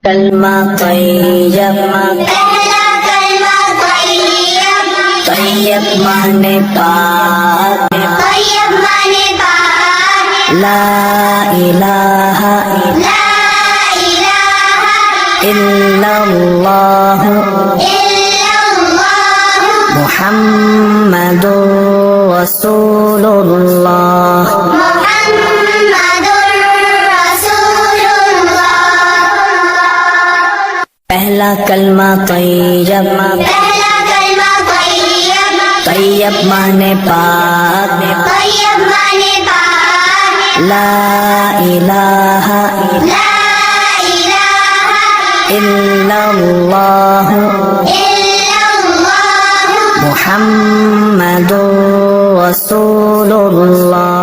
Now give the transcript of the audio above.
कलमा तैयब पहला कलमा तैयब, तैयब माने पाक तैयब माने पाक, ला इलाहा ला इलाहा इल्लल्लाह इल्लल्लाह मुहम्मदुर रसूलुल्लाह मुहम्मदुर रसूलुल्लाह। पहला कलमा तैयब पहला कलमा तैयब, तैयब माने पाक तैयब माने पाक, ला इलाहा ला इलाहा इल्लल्लाह इल्लल्लाह मुहम्मदुर रसूलुल्लाह